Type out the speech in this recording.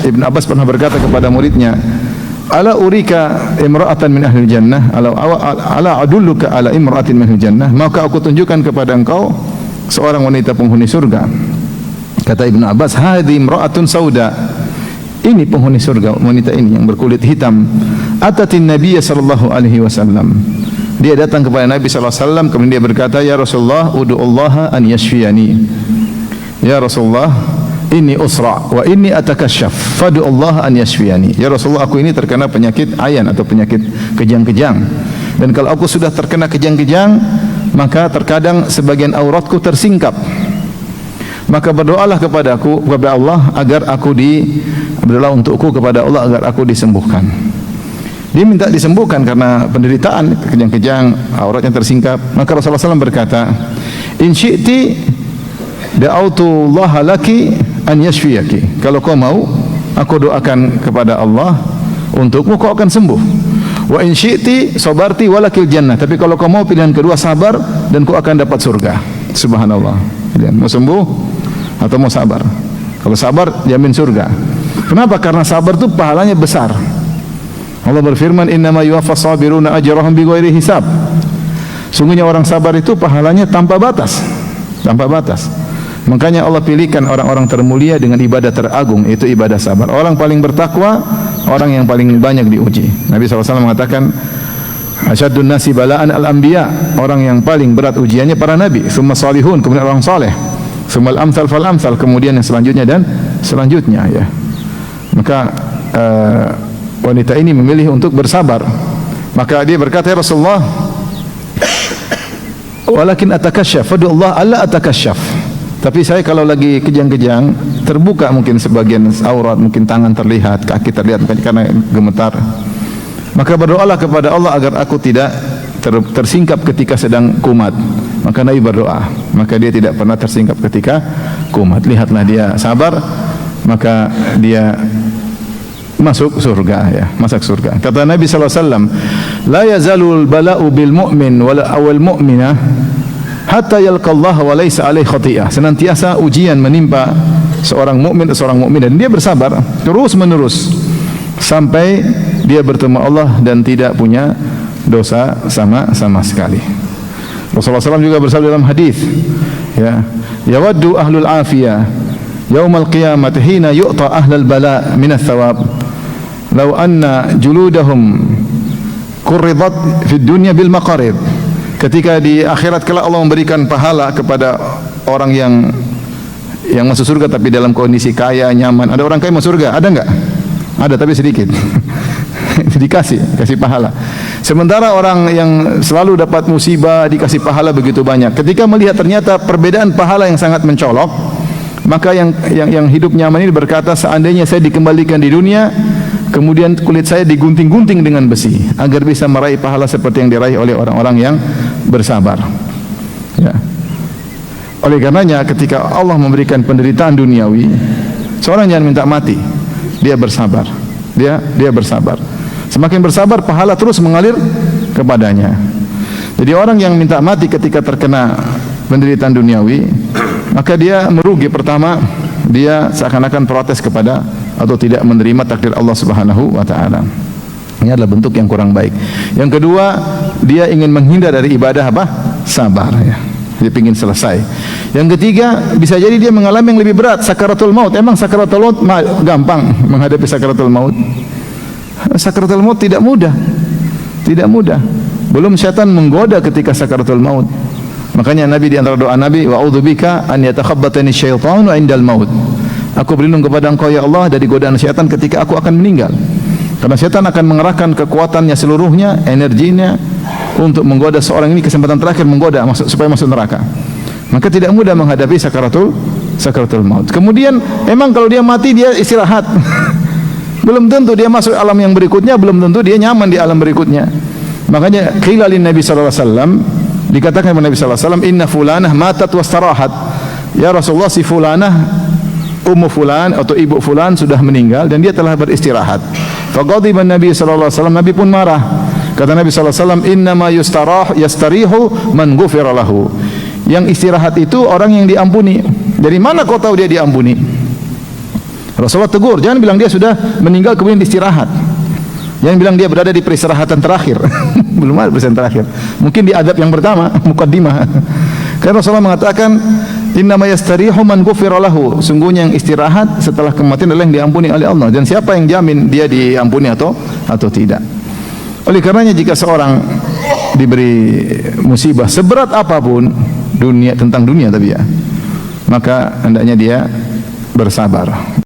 Ibn Abbas pernah berkata kepada muridnya, ala urika imra'atan min ahli jannah, ala adulluka ala imra'atin min ahli jannah, maka aku tunjukkan kepada engkau seorang wanita penghuni surga. Kata Ibn Abbas, hadhi imra'atun sauda, ini penghuni surga, wanita ini yang berkulit hitam. Atatin Nabiya sallallahu alaihi wasallam, dia datang kepada Nabi sallallahu alaihi wasallam, kemudian dia berkata, ya Rasulullah, ud'ullaha an yashfiyani. Ya Rasulullah, inni usra wa inni atakasyaf, fad'ullaha an yashfiyani. Ya Rasulullah, aku ini terkena penyakit ayan atau penyakit kejang-kejang, dan kalau aku sudah terkena kejang-kejang, maka terkadang sebagian auratku tersingkap. Maka berdoalah kepadaku, kepada Allah, agar aku berdoa untukku kepada Allah agar aku disembuhkan. Dia minta disembuhkan karena penderitaan kejang-kejang, auratnya tersingkap. Maka Rasulullah SAW berkata, in syi'ti da'autullaha laki an yashfiyaki. Kalau kau mau, aku doakan kepada Allah untukmu, kau akan sembuh. Wa in syi'ti sabarti walakil jannah. Tapi kalau kau mau, pilihan kedua sabar dan kau akan dapat surga. Subhanallah. Mau sembuh atau mau sabar? Kalau sabar, jamin surga. Kenapa? Karena sabar itu pahalanya besar. Allah berfirman, innama yuwaffas sabiruna ajrahum bighairi hisab. Sungguhnya orang sabar itu pahalanya tanpa batas. Tanpa batas. Makanya Allah pilihkan orang-orang termulia dengan ibadah teragung, yaitu ibadah sabar. Orang paling bertakwa, orang yang paling banyak diuji. Nabi SAW mengatakan, asyaddun nasi bala'an al-anbiya, orang yang paling berat ujiannya para nabi, summa salihun, kemudian orang saleh, summa al-amthal fal-amthal, kemudian yang selanjutnya dan selanjutnya, ya. Maka wanita ini memilih untuk bersabar. Maka dia berkata, ya Rasulullah, walakin atakasyaf, fadullah alla atakasyaf. Tapi saya kalau lagi kejang-kejang, terbuka mungkin sebagian aurat, mungkin tangan terlihat, kaki terlihat karena gemetar. Maka berdoalah kepada Allah agar aku tidak tersingkap ketika sedang kumat. Maka Nabi berdoa, maka dia tidak pernah tersingkap ketika kumat. Lihatlah dia sabar, maka dia masuk surga, ya, masuk surga. Kata Nabi sallallahu alaihi wasallam, la yazalul bala'u bil mu'min wal awal mu'minah hatta yalqallah wa laysa alaihi khati'ah. Senantiasa ujian menimpa seorang mukmin atau seorang mukmin dan dia bersabar terus menerus sampai dia bertemu Allah dan tidak punya dosa sama sekali. Rasulullah SAW juga bersabda dalam hadis, ya, yawaddu ahlul afiyah yaumal qiyamah hina yu'ta ahlal bala' min ats-tsawab law anna juludahum qurridat fid dunya bil maqarid. Ketika di akhirat kelak Allah memberikan pahala kepada orang yang masuk surga tapi dalam kondisi kaya, nyaman. Ada orang kaya masuk surga, ada enggak? Ada tapi sedikit. dikasih pahala. Sementara orang yang selalu dapat musibah dikasih pahala begitu banyak. Ketika melihat ternyata perbedaan pahala yang sangat mencolok, maka yang hidup nyaman ini berkata, seandainya saya dikembalikan di dunia, kemudian kulit saya digunting-gunting dengan besi agar bisa meraih pahala seperti yang diraih oleh orang-orang yang bersabar. Ya. Oleh karenanya ketika Allah memberikan penderitaan duniawi, seorang jangan minta mati, dia bersabar. Dia bersabar. Semakin bersabar, pahala terus mengalir kepadanya. Jadi orang yang minta mati ketika terkena penderitaan duniawi, maka dia merugi. Pertama, dia seakan-akan protes kepada atau tidak menerima takdir Allah Subhanahu wa taala. Ini adalah bentuk yang kurang baik. Yang kedua, dia ingin menghindar dari ibadah apa? Sabar, ya. Dia ingin selesai. Yang ketiga, bisa jadi dia mengalami yang lebih berat, sakaratul maut. Emang sakaratul maut gampang menghadapi sakaratul maut? Sakaratul maut tidak mudah. Tidak mudah. Belum syaitan menggoda ketika sakaratul maut. Makanya Nabi di antara doa Nabi, wa'udzubika an yatakhabbatani syaitanu indal maut. Aku berlindung kepada Engkau ya Allah dari godaan syaitan ketika aku akan meninggal. Karena syaitan akan mengerahkan kekuatannya seluruhnya, energinya untuk menggoda seorang ini, kesempatan terakhir menggoda supaya masuk neraka. Maka tidak mudah menghadapi sakaratul maut. Kemudian memang kalau dia mati dia istirahat. Belum tentu dia masuk alam yang berikutnya, belum tentu dia nyaman di alam berikutnya. Makanya qila lin Nabi sallallahu alaihi wasallam, dikatakan kepada Nabi sallallahu alaihi wasallam, inna fulanah matat wastarahat. Ya Rasulullah, si fulanah, ummu fulan atau ibu fulan sudah meninggal dan dia telah beristirahat. Faqadiban Nabi sallallahu alaihi wasallam, Nabi pun marah. Kata Nabi sallallahu alaihi wasallam, innama yastarihu man ghufira lahu. Yang istirahat itu orang yang diampuni. Dari mana kau tahu dia diampuni? Rasulullah tegur, jangan bilang dia sudah meninggal kemudian istirahat. Jangan bilang dia berada di peristirahatan terakhir. Belum ada peristirahatan terakhir. Mungkin di adab yang pertama, mukaddimah. Karena Rasulullah mengatakan, innama yastarihu man ghufira lahu. Sungguhnya yang istirahat setelah kematian adalah yang diampuni oleh Allah. Dan siapa yang jamin dia diampuni atau tidak? Oleh karenanya jika seorang diberi musibah seberat apapun tentang dunia tapi ya, maka hendaknya dia bersabar.